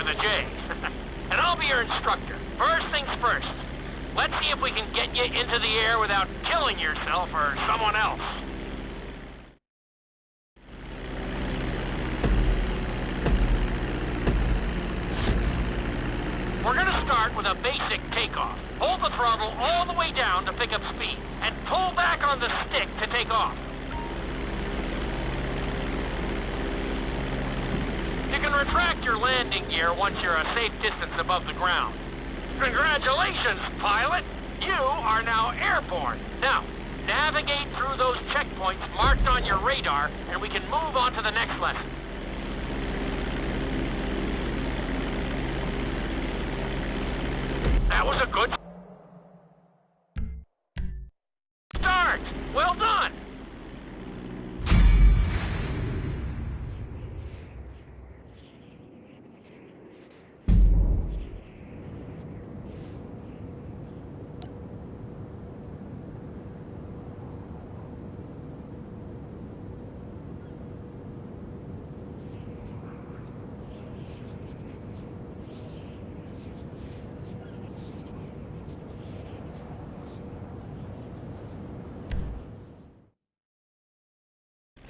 with a J. And I'll be your instructor. First things first. Let's see if we can get you into the air without killing yourself or someone else. We're gonna start with a basic takeoff. Hold the throttle all the way down to pick up speed, and pull back on the stick to take off. You can retract your landing gear once you're a safe distance above the ground. Congratulations, pilot! You are now airborne. Now, navigate through those checkpoints marked on your radar, and we can move on to the next lesson. That was a good start. Well done.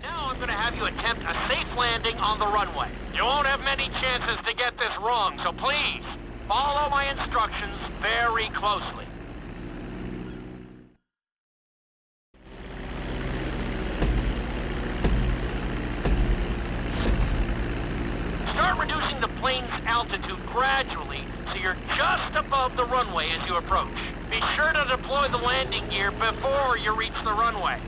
I'm going to have you attempt a safe landing on the runway. You won't have many chances to get this wrong, so please, follow my instructions very closely. Start reducing the plane's altitude gradually so you're just above the runway as you approach. Be sure to deploy the landing gear before you reach the runway.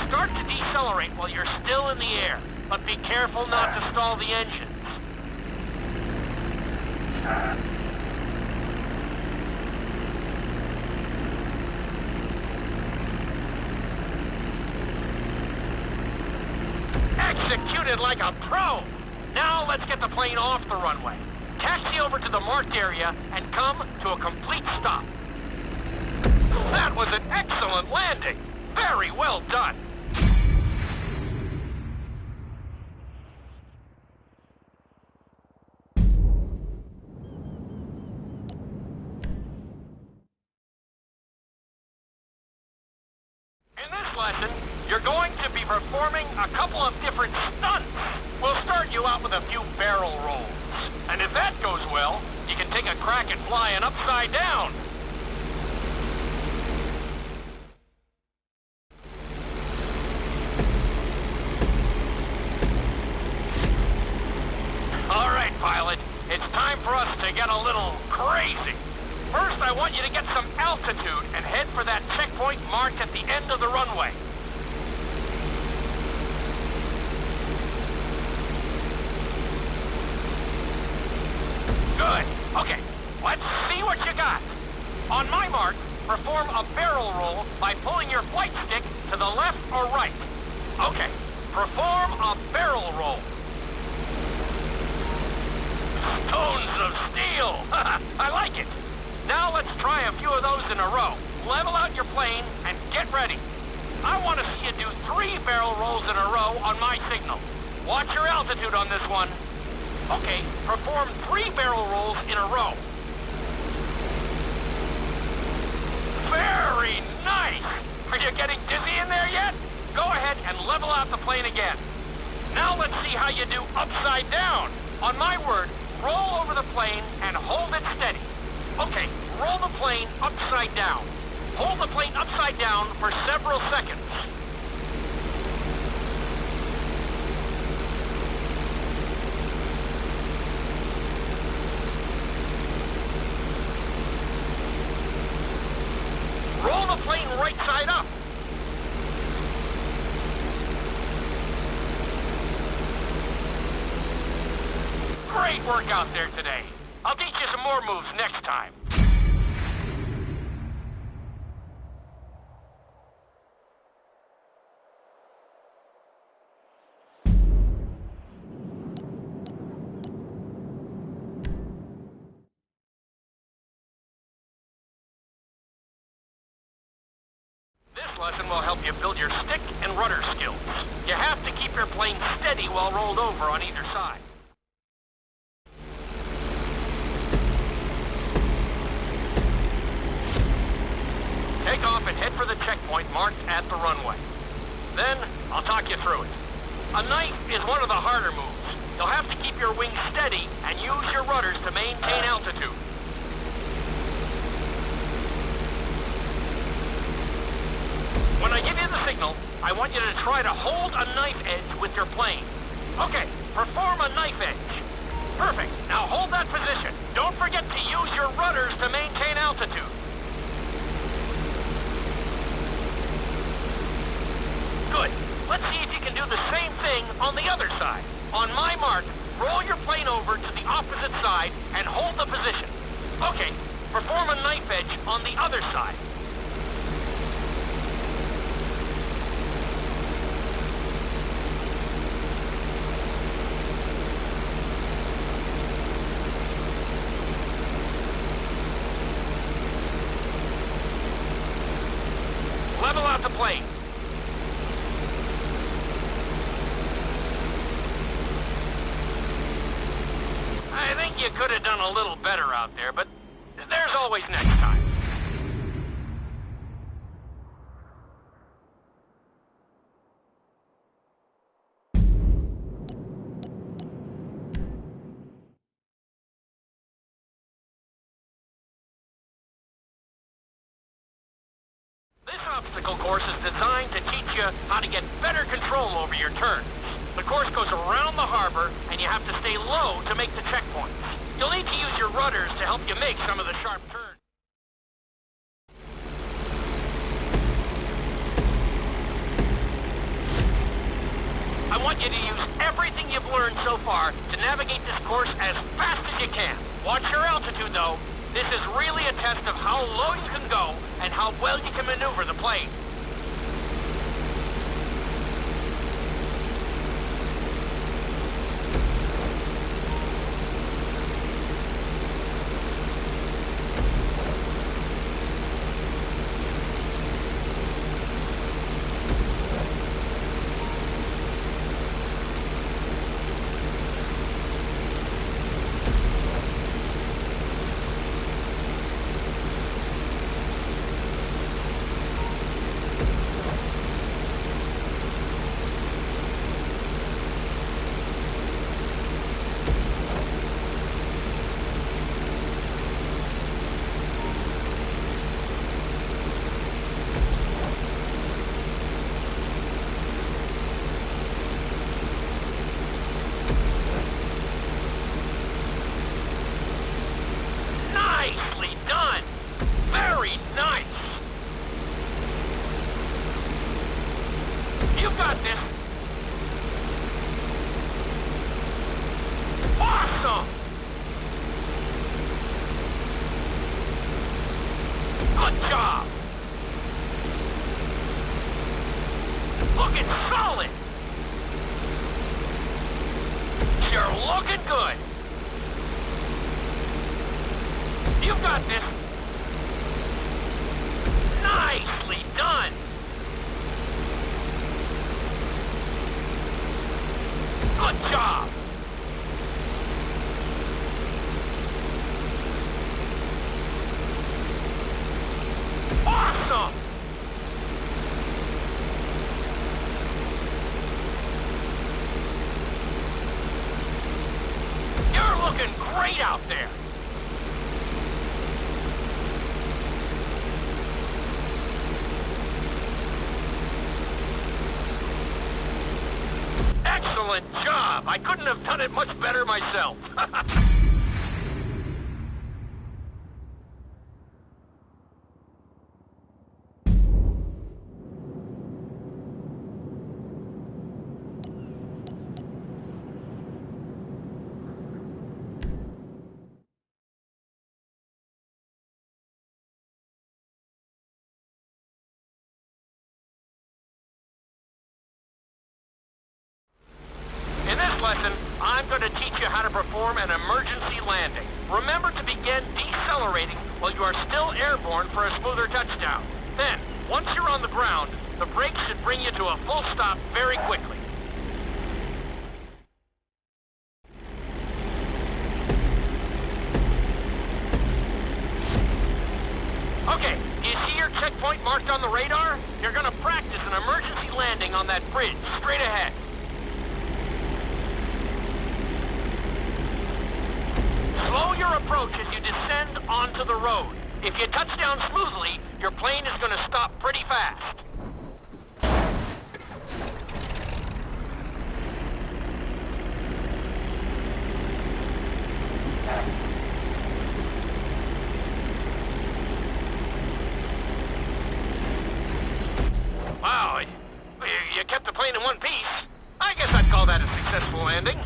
Start to decelerate while you're still in the air, but be careful not to stall the engines. Executed like a pro! Now let's get the plane off the runway. Taxi over to the marked area and come to a complete stop. That was an excellent landing! Very well done! In this lesson, you're going to be performing a couple of different stunts. We'll start you out with a few barrel rolls. And if that goes well, you can take a crack at flying upside down. All right, pilot. It's time for us to get a little crazy. First, I want you to get some altitude and head for that checkpoint marked at the end of the runway. Good. Okay, let's see what you got. On my mark, perform a barrel roll by pulling your flight stick to the left or right. Okay, perform a barrel roll. Stones of steel! I like it. Now let's try a few of those in a row. Level out your plane and get ready. I want to see you do 3 barrel rolls in a row on my signal. Watch your altitude on this one. Okay, perform 3 barrel rolls in a row. Very nice! Are you getting dizzy in there yet? Go ahead and level out the plane again. Now let's see how you do upside down. On my word, roll over the plane and hold it steady. Okay, roll the plane upside down. Hold the plane upside down for several seconds. Roll the plane right side up. Great work out there today. I'll teach you some more moves next time. This lesson will help you build your stick and rudder skills. You have to keep your plane steady while rolled over on either side. head for the checkpoint marked at the runway. Then, I'll talk you through it. A knife is one of the harder moves. You'll have to keep your wings steady and use your rudders to maintain altitude. When I give you the signal, I want you to try to hold a knife edge with your plane. Okay, perform a knife edge. Perfect. Now hold that position. Don't forget to use your rudders to maintain altitude. Good. Let's see if you can do the same thing on the other side. On my mark, roll your plane over to the opposite side and hold the position. Okay, perform a knife edge on the other side. Level out the plane. I think you could have done a little better out there, but there's always next time. This obstacle course is designed to teach you how to get better control over your turns. The course goes around the harbor, and you have to stay low to make the checkpoints. You'll need to use your rudders to help you make some of the sharp turns. I want you to use everything you've learned so far to navigate this course as fast as you can. Watch your altitude, though. This is really a test of how low you can go and how well you can maneuver the plane. You got this. Awesome! Good job! Looking solid! You're looking good! You got this! Nicely done! Good job! Awesome! You're looking great out there! Excellent job! I couldn't have done it much better myself. In this lesson, I'm going to teach you how to perform an emergency landing. Remember to begin decelerating while you are still airborne for a smoother touchdown. Then, once you're on the ground, the brakes should bring you to a full stop very quickly. Okay, do you see your checkpoint marked on the radar? You're gonna practice an emergency landing on that bridge, straight ahead. Slow your approach as you descend onto the road. If you touch down smoothly, your plane is gonna stop pretty fast. Wow, you kept the plane in one piece. I guess I'd call that a successful landing.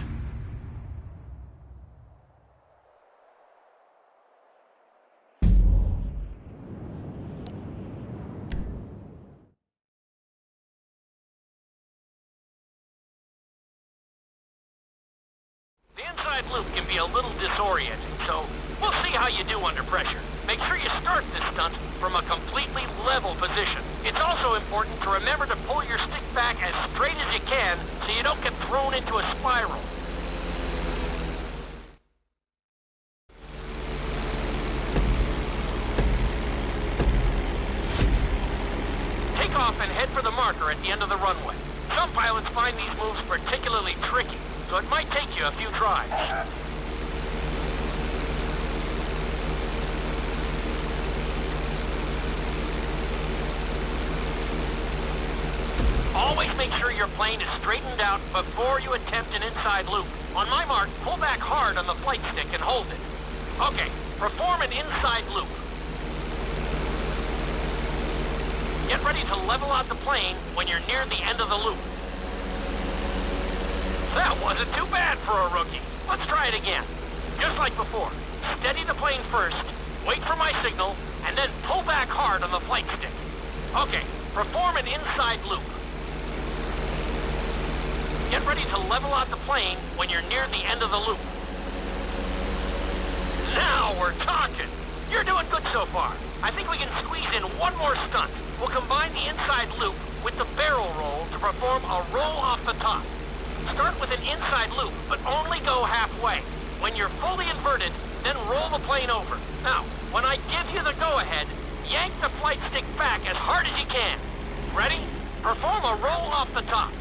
The inside loop can be a little disorienting, so we'll see how you do under pressure. Make sure you start this stunt from a completely level position. It's also important to remember to pull your stick back as straight as you can so you don't get thrown into a spiral. Take off and head for the marker at the end of the runway. Some pilots find these moves particularly tricky, so it might take you a few tries. Always make sure your plane is straightened out before you attempt an inside loop. On my mark, pull back hard on the flight stick and hold it. Okay, perform an inside loop. Get ready to level out the plane when you're near the end of the loop. That wasn't too bad for a rookie. Let's try it again. Just like before. Steady the plane first, wait for my signal, and then pull back hard on the flight stick. Okay, perform an inside loop. Get ready to level out the plane when you're near the end of the loop. Now we're talking. You're doing good so far. I think we can squeeze in one more stunt. We'll combine the inside loop with the barrel roll to perform a roll off the top. Start with an inside loop, but only go halfway. When you're fully inverted, then roll the plane over. Now, when I give you the go-ahead, yank the flight stick back as hard as you can. Ready? Perform a roll off the top.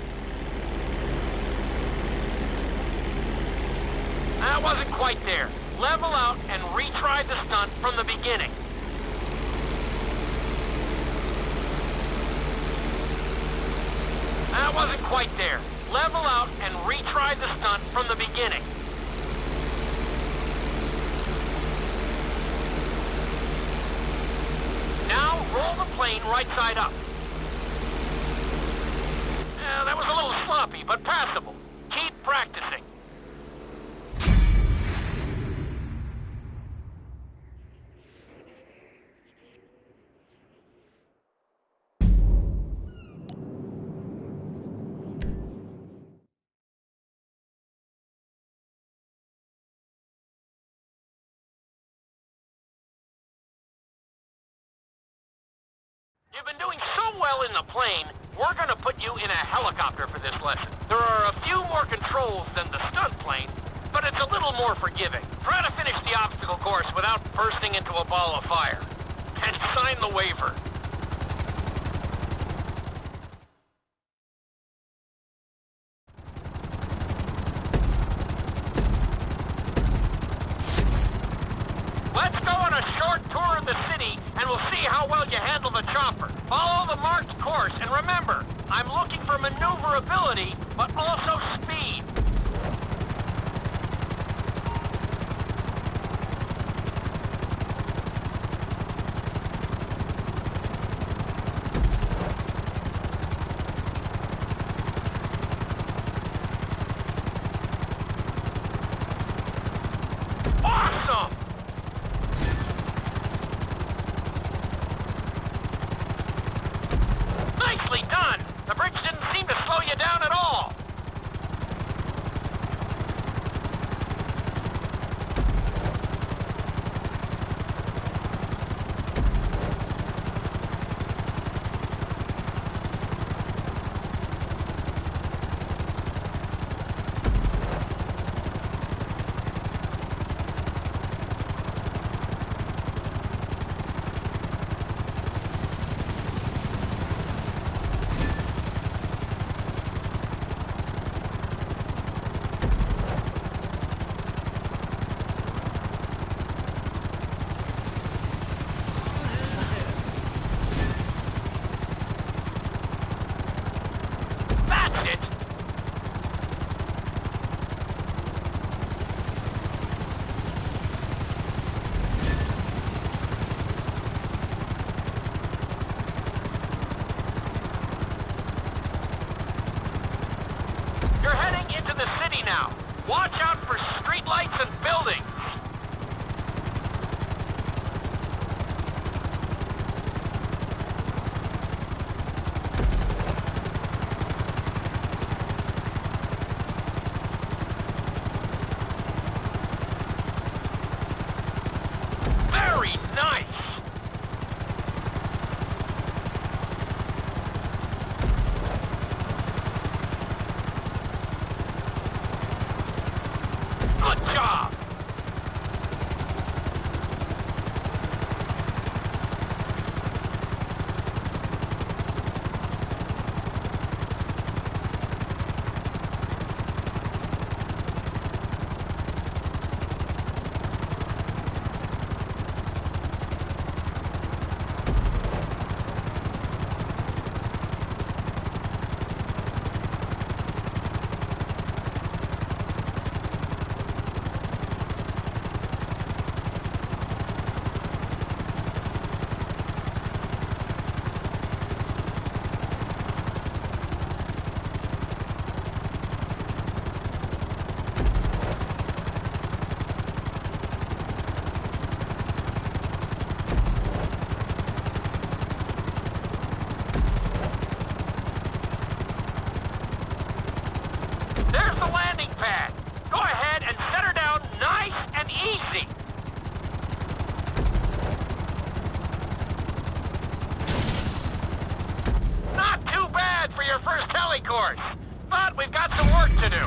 That wasn't quite there. Level out and retry the stunt from the beginning. That wasn't quite there. Level out and retry the stunt from the beginning. Now roll the plane right side up. That was a little sloppy, but passable. Keep practicing. You've been doing so well in the plane, we're going to put you in a helicopter for this lesson. There are a few more controls than the stunt plane, but it's a little more forgiving. Try to finish the obstacle course without bursting into a ball of fire. And sign the waiver. Let's go on a short tour of the city, and we'll see how well you handle the chopper. Follow the marked course, and remember, I'm looking for maneuverability, but also speed. Awesome! Nicely done! The bridge didn't seem to slow you down at all. Watch out for streetlights and buildings. Very nice. Good job! There's the landing pad. Go ahead and set her down nice and easy. Not too bad for your first heli course, but we've got some work to do.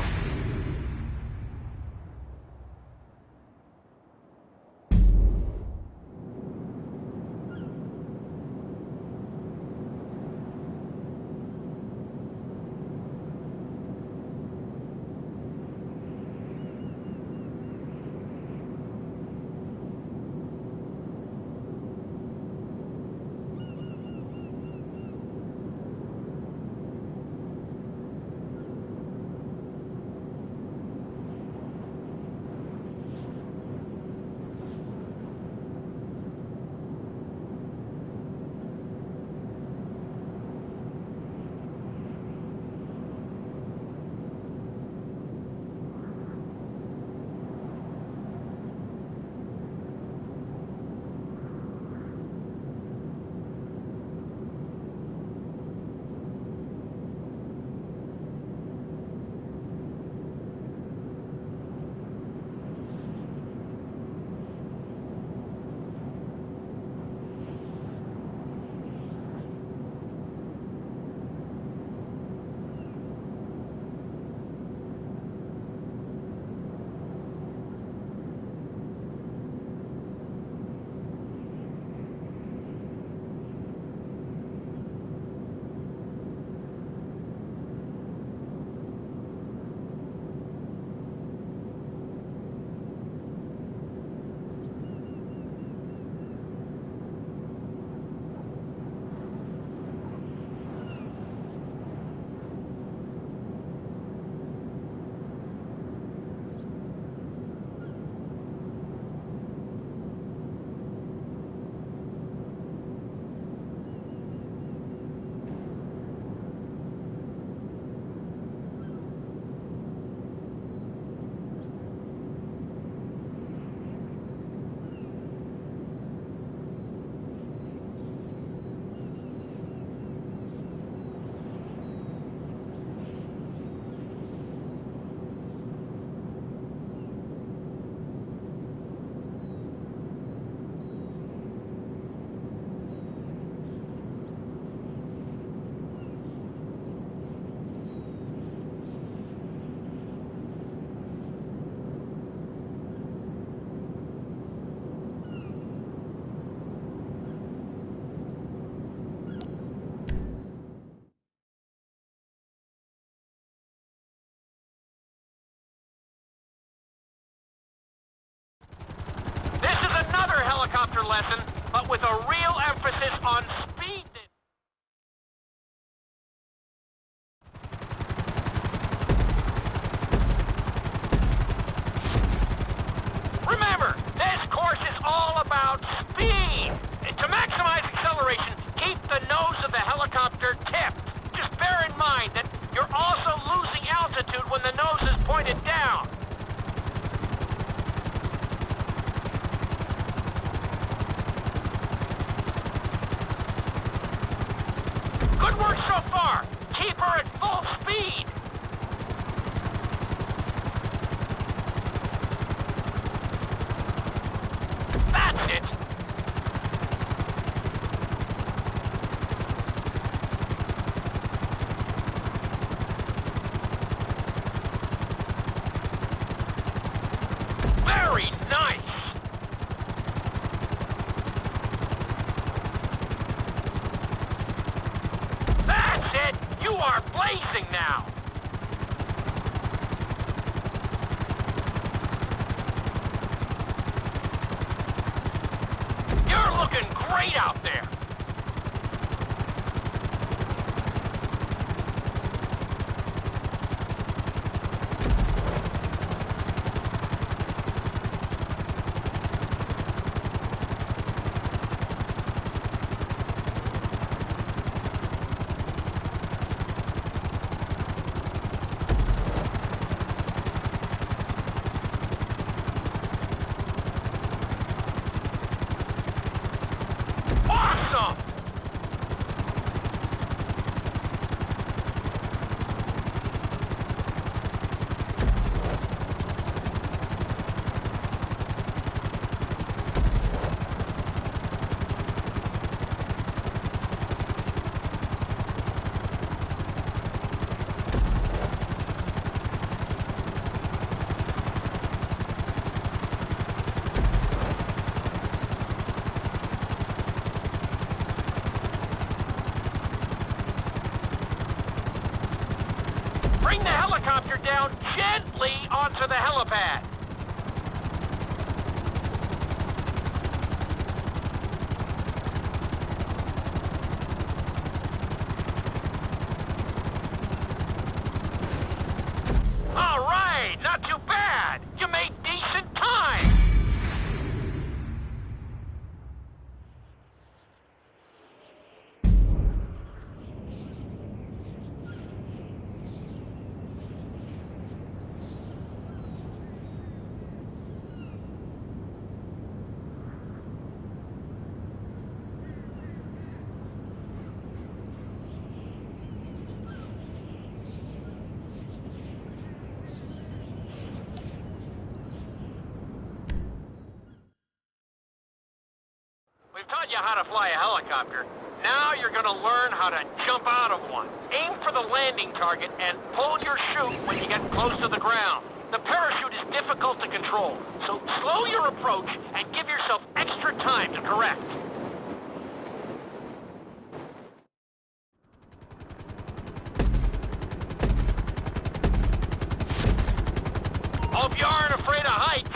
Helicopter lesson, but with a real emphasis on speed. Remember, this course is all about speed. To maximize acceleration, keep the nose of the helicopter tipped. Just bear in mind that you're also losing altitude when the nose is pointed down. chopper at full speed! That's it! Very nice! That's it! You are blazing now! You're looking great out there! Awesome! Bring the helicopter down gently onto the helipad. All right, not too bad. You made decent time. We've taught you how to fly a helicopter. Now you're gonna learn how to jump out of one. Aim for the landing target and pull your chute when you get close to the ground. The parachute is difficult to control, so slow your approach and give yourself extra time to correct. Hope you aren't afraid of heights.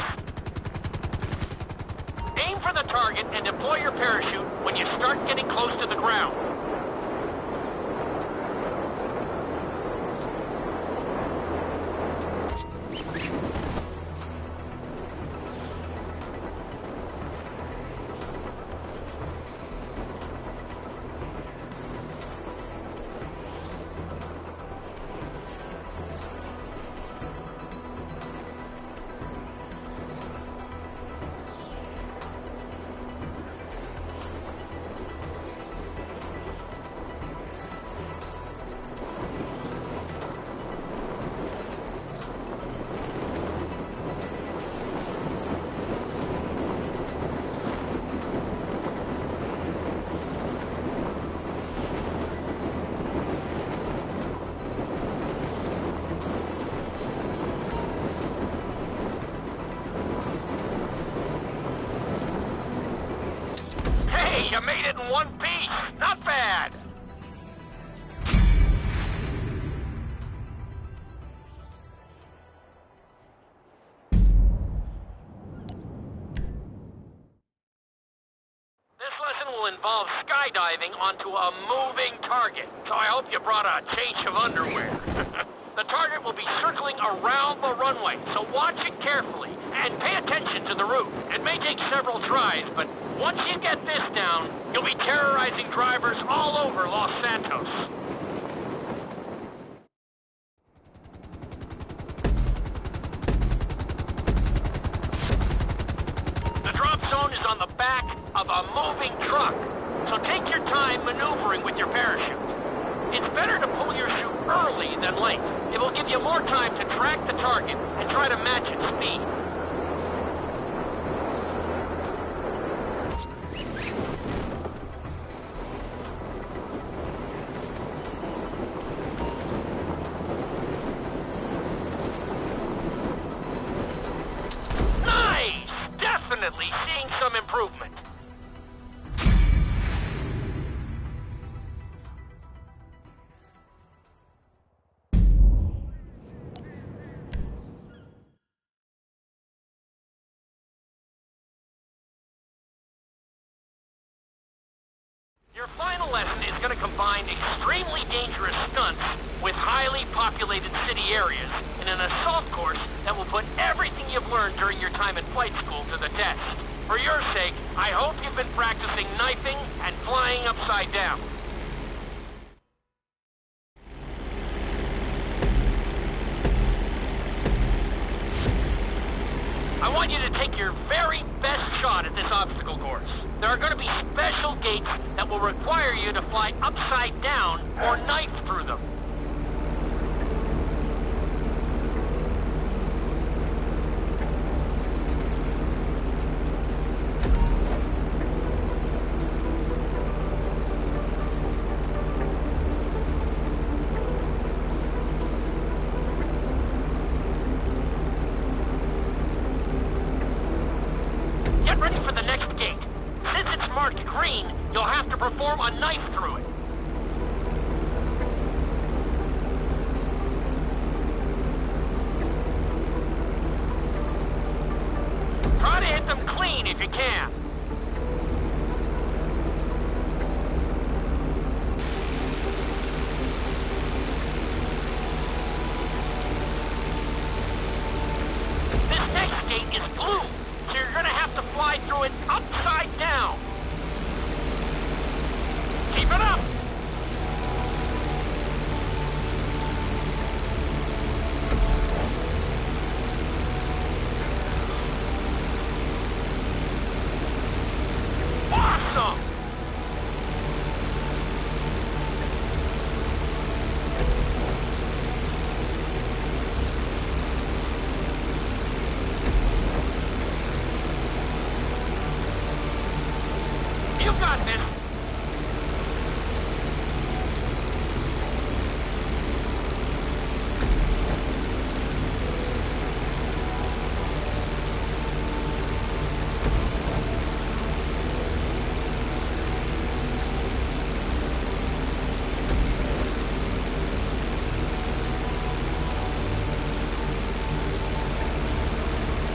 Aim for the target and deploy your parachute when you start getting close to the ground. You made it in one piece. Not bad. This lesson will involve skydiving onto a moving target, so I hope you brought a change of underwear. The target will be circling around the runway, so watch it carefully and pay attention to the route. It may take several tries, but once you get this down, you'll be terrorizing drivers all over Los Santos. The drop zone is on the back of a moving truck, so take your time maneuvering with your parachute. It's better to pull your chute early than late. It will give you more time to track the target and try to match its speed. Nice! Definitely seeing some improvement. Your final lesson is going to combine extremely dangerous stunts with highly populated city areas in an assault course that will put everything you've learned during your time at flight school to the test. For your sake, I hope you've been practicing knifing and flying upside down. I want you to take your very best shot at this obstacle course. There are going to be special gates that will require you to fly upside down or knife through them. Get ready for the next gate. Since it's marked green, you'll have to perform a knife through it. Try to hit them clean if you can. This next gate is blue, so you're gonna have to fly through it upside down. Keep it up! Awesome! You got this!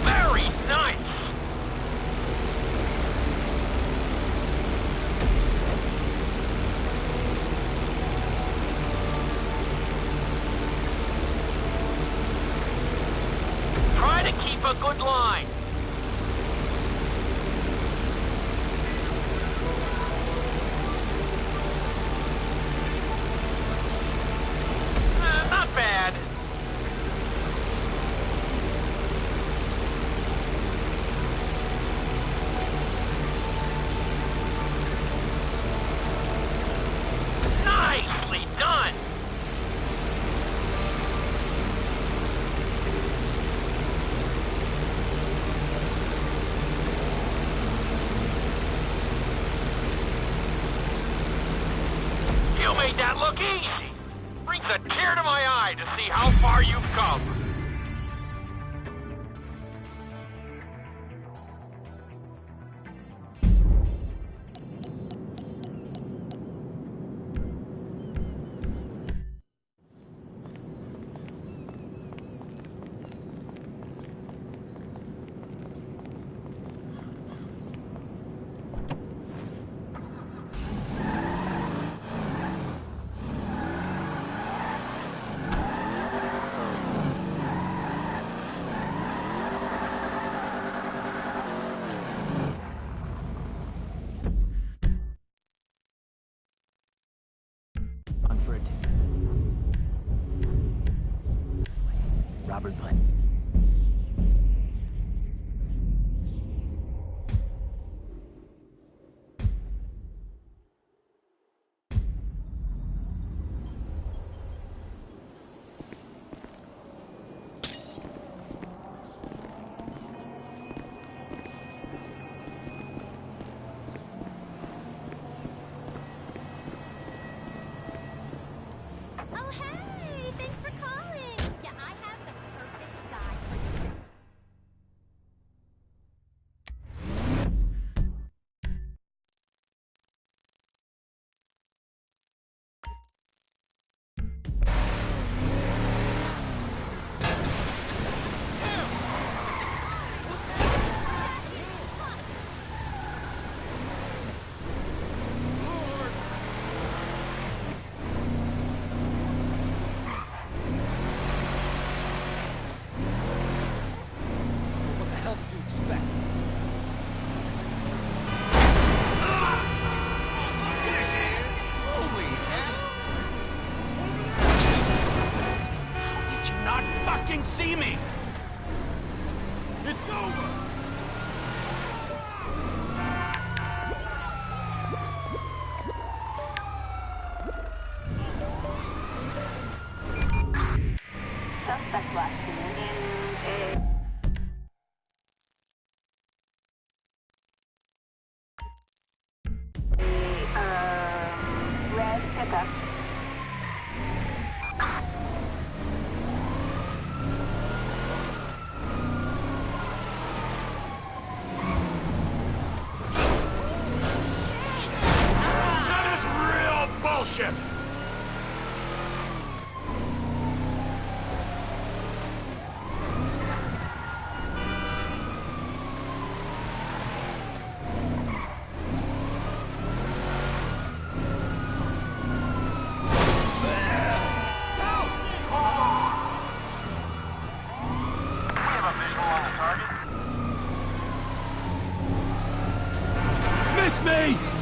Very nice! Try to keep a good line. Not bad. Nicely done! You made that look easy. Brings a tear to my eye to see how far you've come. On for it. Robert Putt. pickup. That is real bullshit! Miss me!